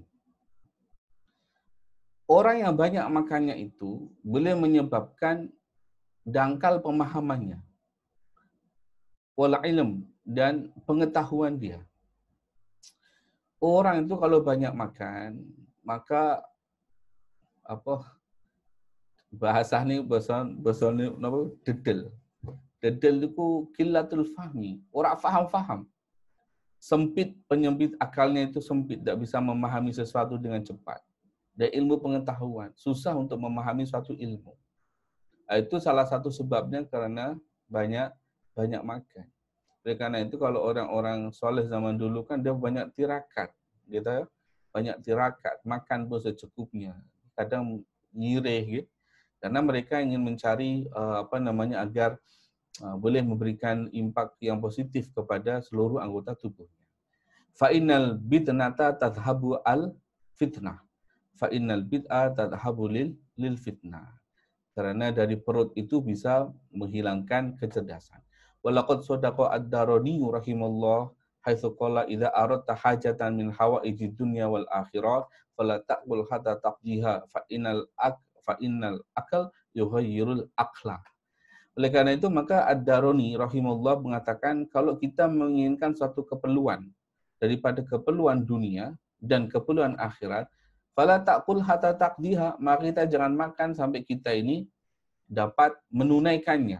Orang yang banyak makannya itu boleh menyebabkan dangkal pemahamannya, wal ilm, dan pengetahuan dia. Orang itu kalau banyak makan, maka bahasa ni dedel. Dedel itu qillatul fahmi. Orang faham. Sempit, penyempit akalnya itu sempit, tidak bisa memahami sesuatu dengan cepat. Dan ilmu pengetahuan, susah untuk memahami suatu ilmu. Itu salah satu sebabnya karena banyak makan. Oleh karena itu kalau orang-orang soleh zaman dulu kan dia banyak tirakat, gitu, banyak tirakat, makan pun secukupnya, kadang nyireh, gitu. Karena mereka ingin mencari agar boleh memberikan impak yang positif kepada seluruh anggota tubuhnya. Fa'innal bid'ata tadhhabu al fitnah. Fa'innal bid'a tadhhabu lil fitnah. Karena dari perut itu bisa menghilangkan kecerdasan. Walaqad sadaqa ad-Darani rahimallahu haitsu qala idza aradta hajatan min hawaijid dunya wal akhirah fala taqul hatta taqdiha fa innal akal yughayyirul aqla. Oleh karena itu maka ad-Darani rahimahullah mengatakan kalau kita menginginkan suatu keperluan daripada keperluan dunia dan keperluan akhirat, fala taqul hatta taqdiha, maka kita jangan makan sampai kita ini dapat menunaikannya.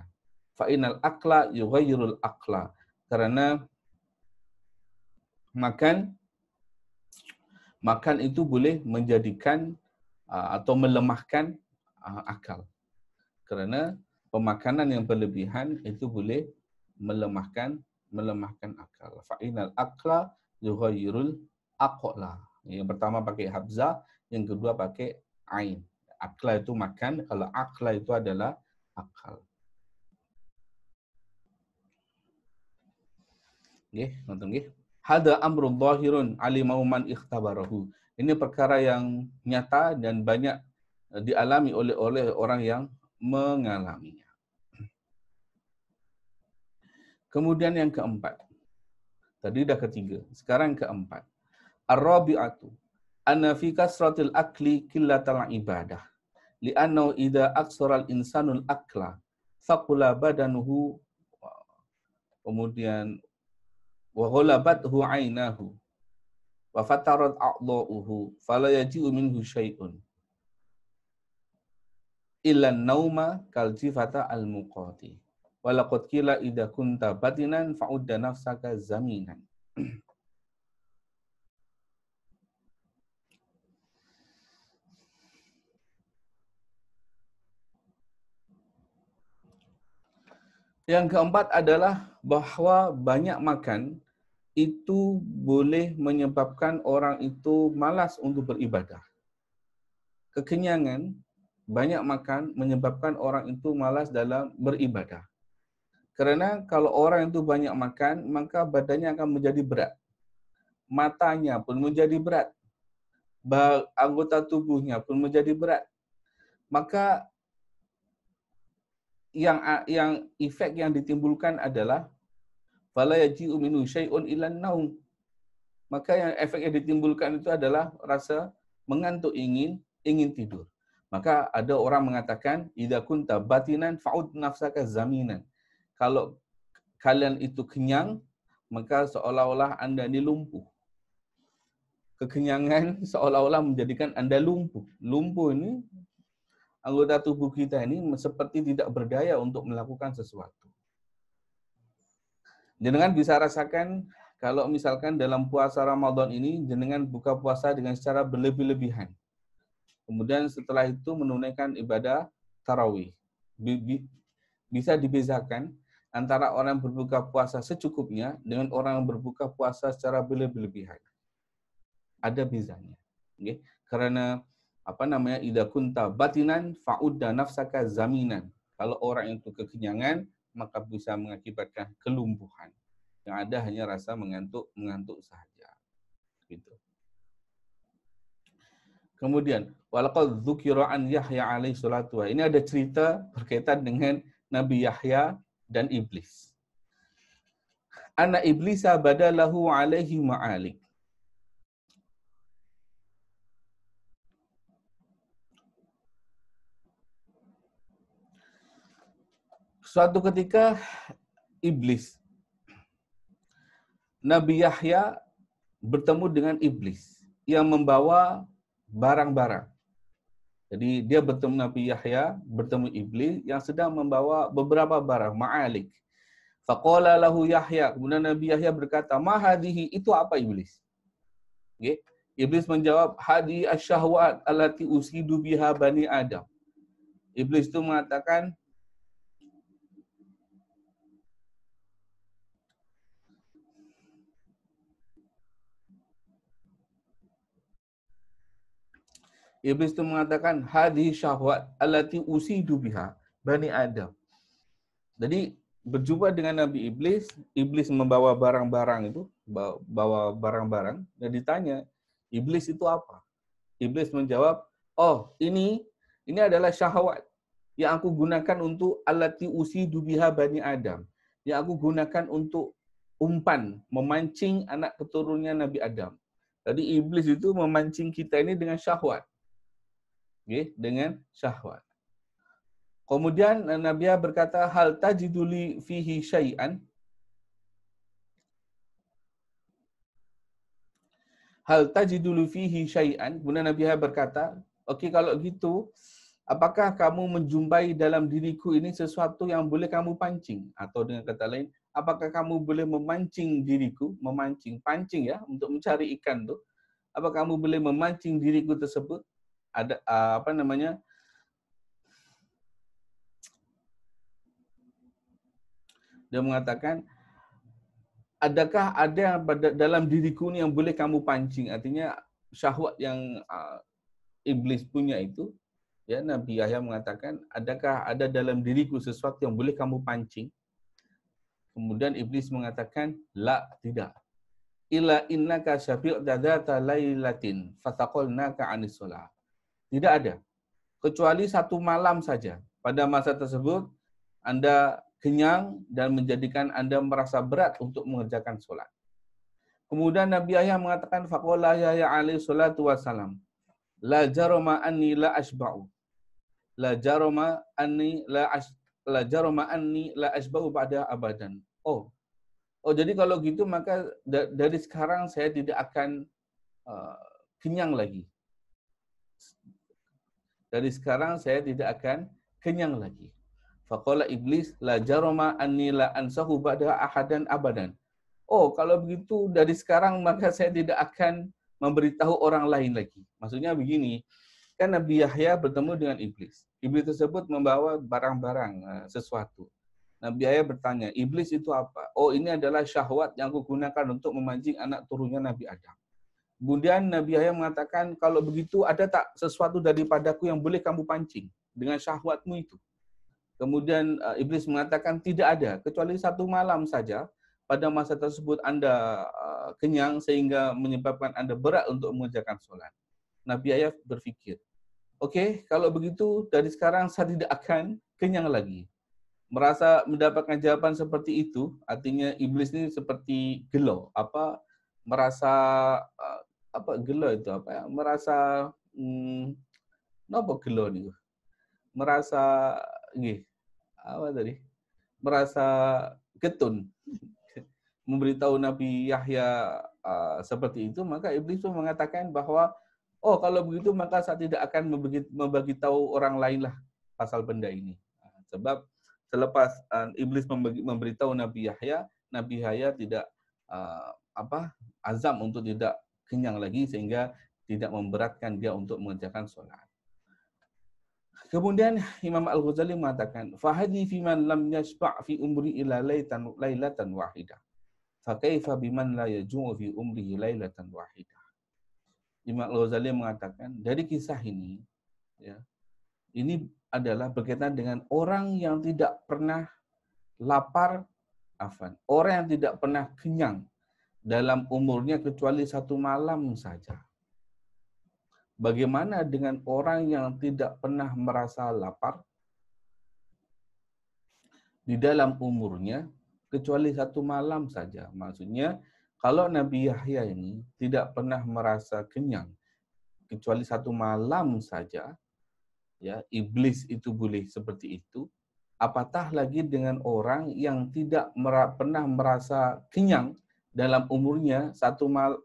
Fa innal aqla yughayyirul aqla. Karena makan itu boleh menjadikan atau melemahkan akal. Karena pemakanan yang berlebihan itu boleh melemahkan akal. Fa innal aqla yughayyirul aqla. Yang pertama pakai hamzah, yang kedua pakai ain. Aqla itu makan, kalau aqla itu adalah akal. Nggih, nonton nggih. Hada amrun dhahirun alimahu man ikhtabarahu. Ini perkara yang nyata dan banyak dialami oleh orang yang mengalaminya. Kemudian yang keempat. Tadi dah ketiga, sekarang keempat. Ar-rabi'atu anna fi kasratil akli qillatal ibadah. Li'annahu idza aksara al-insanul akla faqula badanuhu, kemudian wa ghalabathu 'ainahu wa fatarat a'dha'uhu fala yaji'u minhu syai'un illa an-nauma kal jifata al-muqati. Walaqad qila idza kunta batinan fa'udda nafsaka zaminan. Yang keempat adalah bahwa banyak makan itu boleh menyebabkan orang itu malas untuk beribadah. Kekenyangan banyak makan menyebabkan orang itu malas dalam beribadah. Karena kalau orang itu banyak makan, maka badannya akan menjadi berat. Matanya pun menjadi berat. Anggota tubuhnya pun menjadi berat. Maka yang efek yang ditimbulkan adalah fala yaji'u minhu syai'un illan naum. Maka yang efek yang ditimbulkan itu adalah rasa mengantuk, ingin tidur. Maka ada orang mengatakan idza kunta batinan fa'ud nafsaka zaminan. Kalau kalian itu kenyang, maka seolah-olah Anda ini lumpuh. Kekenyangan seolah-olah menjadikan Anda lumpuh. Lumpuh ini anggota tubuh kita ini seperti tidak berdaya untuk melakukan sesuatu. Jenengan bisa rasakan kalau misalkan dalam puasa Ramadan ini jenengan buka puasa dengan secara berlebih-lebihan. Kemudian setelah itu menunaikan ibadah tarawih. Bisa dibedakan antara orang berbuka puasa secukupnya dengan orang yang berbuka puasa secara berlebih-lebihan. Ada bezanya. Okay? Karena idza kunta batinan fa'udda nafsaka zaminan. Kalau orang itu kekenyangan, maka bisa mengakibatkan kelumpuhan. Yang ada hanya rasa mengantuk saja. Gitu. Kemudian, walaqad dzukira an Yahya alaihi salatu wa. Ini ada cerita berkaitan dengan Nabi Yahya dan iblis. Anna iblisa badalahu alaihi ma'alik. Suatu ketika iblis, Nabi Yahya bertemu dengan iblis yang membawa barang-barang. Jadi dia bertemu Nabi Yahya, bertemu iblis yang sedang membawa beberapa barang, ma'alik. Faqala lahu Yahya, kemudian Nabi Yahya berkata, "Ma hadhihi?" Itu apa iblis? Okay. Iblis menjawab, "Hadi asyahwat allati usidu biha bani Adam." Iblis itu mengatakan, hadi syahwat allati usidu biha bani Adam. Jadi berjumpa dengan Nabi Iblis, iblis membawa barang-barang itu, bawa barang-barang dan ditanya, iblis itu apa? Iblis menjawab, "Oh, ini adalah syahwat yang aku gunakan untuk allati usidu biha bani Adam. Yang aku gunakan untuk umpan, memancing anak keturunannya Nabi Adam." Jadi iblis itu memancing kita ini dengan syahwat. Okay, dengan syahwat. Kemudian Nabi berkata, "Hal tajiduli fihi syai'an?" Hal tajidulu fihi syai'an? Kemudian Nabi berkata, "Okey, kalau gitu, apakah kamu menjumpai dalam diriku ini sesuatu yang boleh kamu pancing?" Atau dengan kata lain, apakah kamu boleh memancing diriku, pancing ya, untuk mencari ikan tuh? Apa kamu boleh memancing diriku tersebut? Ada Dia mengatakan, adakah ada dalam diriku ini yang boleh kamu pancing? Artinya syahwat yang iblis punya itu, ya, Nabi Yahya mengatakan, adakah ada dalam diriku sesuatu yang boleh kamu pancing? Kemudian iblis mengatakan, la, tidak. Illa innaka syafi'ta dzata lailatin fataqalnaka 'anis shalah. Tidak ada. Kecuali satu malam saja. Pada masa tersebut, Anda kenyang dan menjadikan Anda merasa berat untuk mengerjakan sholat. Kemudian Nabi Yahya mengatakan, faqala Yahya alaihi salatu wassalam, la jarama anni la ashba'u. La jarama anni la ashba'u ba'da abadan. Oh, jadi kalau gitu maka dari sekarang saya tidak akan kenyang lagi. Dari sekarang saya tidak akan kenyang lagi. Faqala iblis, la jarama anni la ansahu ba'da ahadan abadan. Oh, kalau begitu dari sekarang maka saya tidak akan memberitahu orang lain lagi. Maksudnya begini, kan Nabi Yahya bertemu dengan iblis. Iblis tersebut membawa barang-barang, sesuatu. Nabi Yahya bertanya, iblis itu apa? Oh, ini adalah syahwat yang aku gunakan untuk memancing anak turunnya Nabi Adam. Kemudian Nabi Yahya mengatakan, kalau begitu ada tak sesuatu daripadaku yang boleh kamu pancing dengan syahwatmu itu? Kemudian iblis mengatakan tidak ada, kecuali satu malam saja. Pada masa tersebut Anda kenyang sehingga menyebabkan Anda berat untuk mengerjakan sholat. Nabi Yahya berpikir, oke, kalau begitu dari sekarang saya tidak akan kenyang lagi. Merasa mendapatkan jawaban seperti itu, artinya iblis ini seperti gelo, merasa gelo itu apa ya? Merasa apa gelo nih? Merasa nggih, apa tadi? Merasa getun. Memberitahu Nabi Yahya seperti itu, maka iblis pun mengatakan bahwa oh, kalau begitu maka saya tidak akan membagi tahu orang lain lah pasal benda ini. Sebab selepas iblis memberitahu Nabi Yahya tidak azam untuk tidak kenyang lagi sehingga tidak memberatkan dia untuk mengerjakan sholat. Kemudian Imam Al-Ghazali mengatakan, "Fahadi fi man lam yashba' fi umri ila lailatan wahidah. Fa kaifa biman la yaj'u fi umrihi lailatan wahidah." Imam Al-Ghazali mengatakan, dari kisah ini ya, ini adalah berkaitan dengan orang yang tidak pernah lapar, orang yang tidak pernah kenyang dalam umurnya kecuali satu malam saja. Bagaimana dengan orang yang tidak pernah merasa lapar di dalam umurnya kecuali satu malam saja? Maksudnya, kalau Nabi Yahya ini tidak pernah merasa kenyang kecuali satu malam saja, ya, iblis itu boleh seperti itu. Apatah lagi dengan orang yang tidak pernah merasa kenyang dalam umurnya satu malam.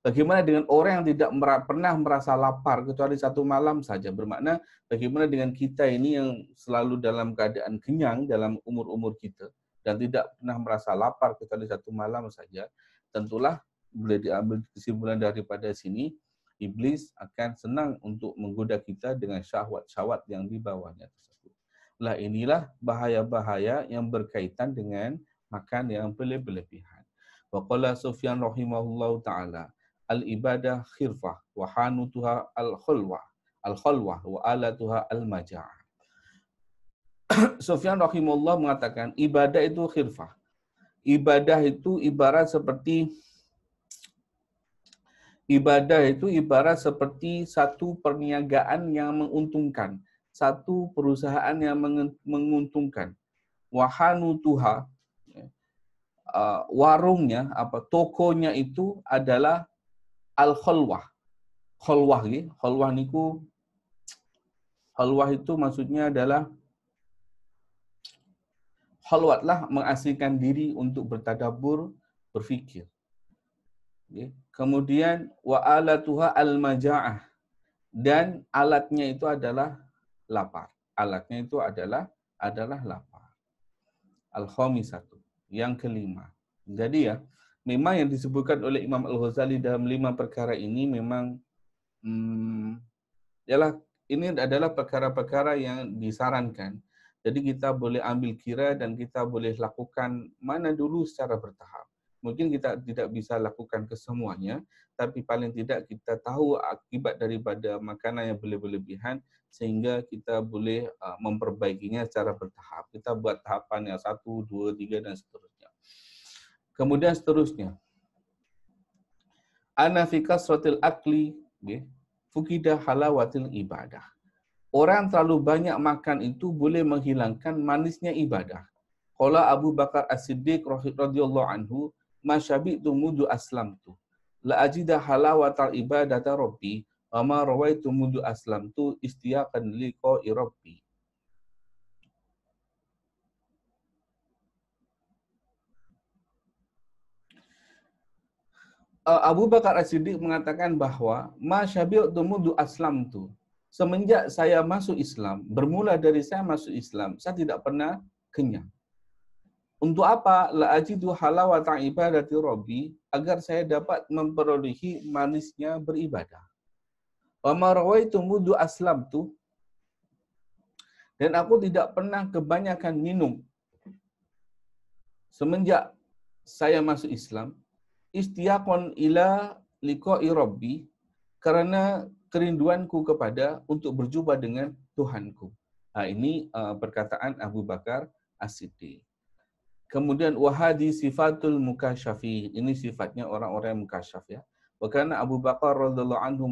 Bagaimana dengan orang yang tidak pernah merasa lapar kecuali satu malam saja? Bermakna bagaimana dengan kita ini yang selalu dalam keadaan kenyang dalam umur-umur kita dan tidak pernah merasa lapar kecuali satu malam saja? Tentulah boleh diambil kesimpulan daripada sini, iblis akan senang untuk menggoda kita dengan syahwat-syahwat yang dibawanya tersebut. Lah inilah bahaya-bahaya yang berkaitan dengan makan yang berlebihan. Wa qala Sufyan rahimahullahu taala, al-ibadah khirfah wa hanutuha al-khalwah wa alatuha al-maja'ah. Sufyan rahimahullah mengatakan ibadah itu khirfah. Ibadah itu ibarat seperti satu perniagaan yang menguntungkan, satu perusahaan yang menguntungkan. Wa hanutuha, warungnya tokonya itu adalah al-khalwah. Khalwah niku khalwah itu maksudnya adalah khalwatlah, mengasingkan diri untuk bertadabbur, berfikir. Kemudian wa alatuha al-maja'ah, dan alatnya itu adalah lapar. Alatnya itu adalah lapar. Al-khamisatu, yang kelima. Jadi ya, memang yang disebutkan oleh Imam Al-Ghazali dalam 5 perkara ini memang ini adalah perkara-perkara yang disarankan. Jadi kita boleh ambil kira dan kita boleh lakukan mana dulu secara bertahap. Mungkin kita tidak bisa lakukan kesemuanya, tapi paling tidak kita tahu akibat daripada makanan yang berlebihan sehingga kita boleh memperbaikinya secara bertahap. Kita buat tahapan yang 1, 2, 3 dan seterusnya. Kemudian seterusnya, ana fi kasratil akli fukidah halawatil ibadah. Orang terlalu banyak makan itu boleh menghilangkan manisnya ibadah. Qala Abu Bakar As-Siddiq radhiyallahu anhu, ma syabi'tu mudu aslamtu. La ajida halawatal ibadata rabbi, wa ma rawaitu mudu aslamtu istiyaqan liqa'i rabbi. Abu Bakar As-Siddiq mengatakan bahwa ma syabi'tu mudu aslamtu. Semenjak saya masuk Islam, bermula dari saya masuk Islam, saya tidak pernah kenyang. Untuk apa? La ajidu halawata ibadati rabbi, agar saya dapat memperolehi manisnya beribadah. Wa ma rawaitu mudu aslamtu, dan aku tidak pernah kebanyakan minum semenjak saya masuk Islam, istiyaqan ila liqa'i rabbi, karena kerinduanku kepada untuk berjumpa dengan Tuhanku. Nah, ini perkataan Abu Bakar As-Siddiq. Kemudian wahadi sifatul mukasyafi, ini sifatnya orang-orang yang mukasyaf ya. Wa kana Abu Bakar radhiyallahu anhu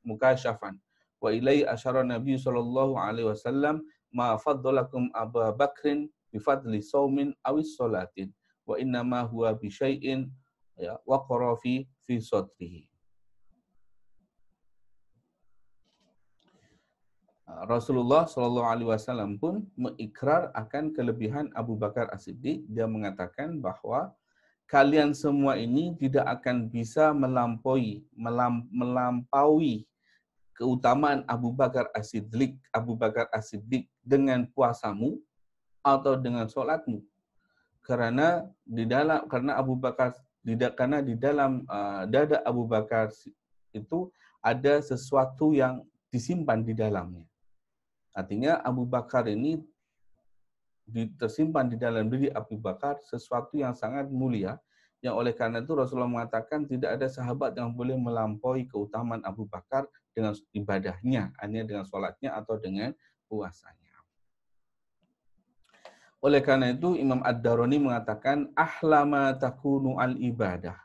mukasyafan. Wa ilai asyara Nabi sallallahu alaihi wasallam ma faddalakum Abu Bakrin bi fadli saumin awis salatin wa inna ma huwa bi syai'in ya waqara fi sadrihi. Rasulullah Shallallahu Alaihi Wasallam pun mengikrar akan kelebihan Abu Bakar As-Siddiq. Dia mengatakan bahwa kalian semua ini tidak akan bisa melampaui keutamaan Abu Bakar As-Siddiq dengan puasamu atau dengan sholatmu, karena di dalam dada Abu Bakar itu ada sesuatu yang disimpan di dalamnya. Artinya Abu Bakar ini tersimpan di dalam diri Abu Bakar sesuatu yang sangat mulia, yang oleh karena itu Rasulullah mengatakan tidak ada sahabat yang boleh melampaui keutamaan Abu Bakar dengan ibadahnya, hanya dengan sholatnya atau dengan puasanya. Oleh karena itu Imam Ad-Darani mengatakan ahlama takunu al-ibadah.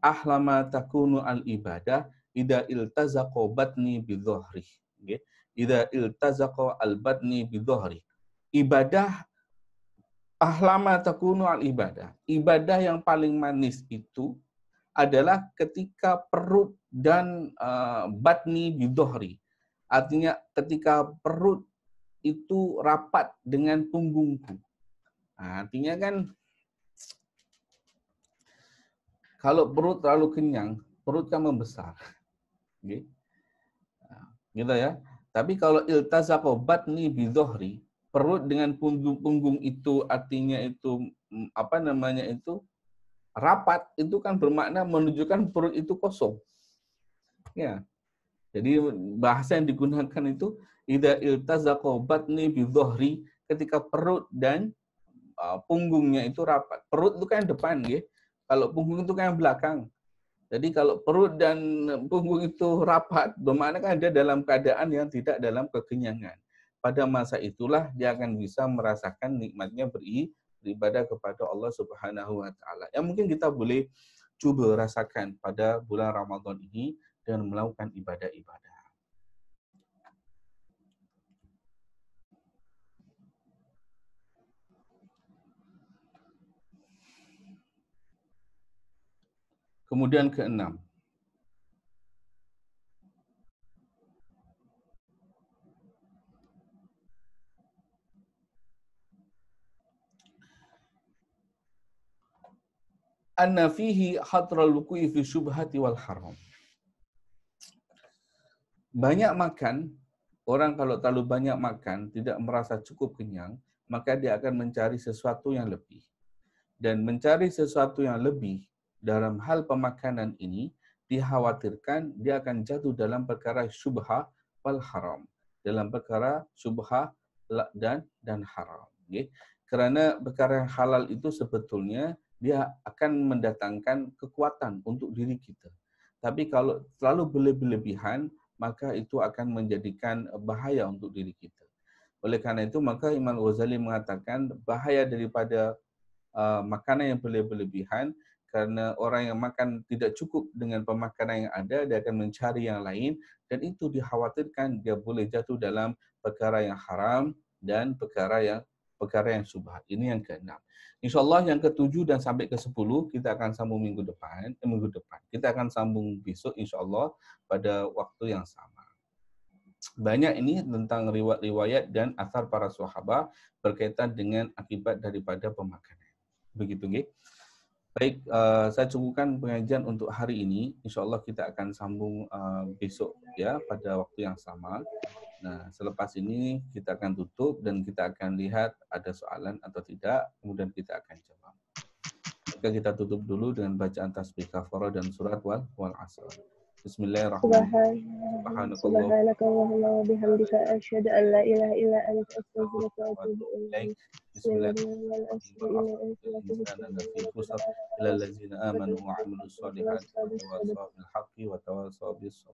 Ahlama takunu al-ibadah idza iltazaqa batni bidhahri. Okay. Idza iltazaqa al-badni bidhahri. Ibadah ahlama takunu al-ibadah. Ibadah yang paling manis itu adalah ketika perut dan batni bidhahri. Artinya ketika perut itu rapat dengan punggungku. Nah, artinya kan kalau perut terlalu kenyang, perut kan membesar. Okay. Nah, gitu ya. Tapi kalau iltazaqa batni bidhahri, perut dengan punggung itu artinya itu rapat, itu kan bermakna menunjukkan perut itu kosong. Ya. Jadi bahasa yang digunakan itu idza iltazaqa batni bidhahri, ketika perut dan punggungnya itu rapat. Perut itu kan depan, ya. Kalau punggung itu kan belakang. Jadi kalau perut dan punggung itu rapat, bermakna kan dia dalam keadaan yang tidak dalam kekenyangan. Pada masa itulah dia akan bisa merasakan nikmatnya beribadah kepada Allah Subhanahu wa taala. Yang mungkin kita boleh coba rasakan pada bulan Ramadan ini dan melakukan ibadah-ibadah. Kemudian keenam, anna fihi hadral wuqu'i fi syubhati wal haram. Banyak makan, orang kalau terlalu banyak makan, tidak merasa cukup kenyang, maka dia akan mencari sesuatu yang lebih. Dan mencari sesuatu yang lebih dalam hal pemakanan ini, dikhawatirkan dia akan jatuh dalam perkara syubhah wal haram. Dalam perkara syubhah dan haram. Okay? Karena perkara yang halal itu sebetulnya dia akan mendatangkan kekuatan untuk diri kita. Tapi kalau terlalu berlebihan, maka itu akan menjadikan bahaya untuk diri kita. Oleh karena itu, maka Imam Ghazali mengatakan bahaya daripada makanan yang berlebihan, karena orang yang makan tidak cukup dengan pemakanan yang ada, dia akan mencari yang lain, dan itu dikhawatirkan dia boleh jatuh dalam perkara yang haram dan perkara yang syubhat. Ini yang keenam. Insyaallah yang ketujuh dan sampai ke-10 kita akan sambung minggu depan. Kita akan sambung besok insyaallah pada waktu yang sama. Banyak ini tentang riwayat dan asar para sahabat berkaitan dengan akibat daripada pemakanan. Begitu, nggih. Baik, saya cukupkan pengajian untuk hari ini. Insyaallah kita akan sambung besok ya pada waktu yang sama. Nah, selepas ini kita akan tutup dan kita akan lihat ada soalan atau tidak, kemudian kita akan jawab. Maka kita tutup dulu dengan bacaan tasbih kafarah dan surat wal asr. Bismillahirrahmanirrahim. Subhanakallah. Subhanaka Allahumma wa bihamdika asyhadu an la ilaha illa anta astaghfiruka wa atubu ilaik. Bismillahirrahmanirrahim. Insana lafi khusr illa allazina amanu wa amilus solihati wa tawasaw bil haqqi wa tawasaw bis sabr.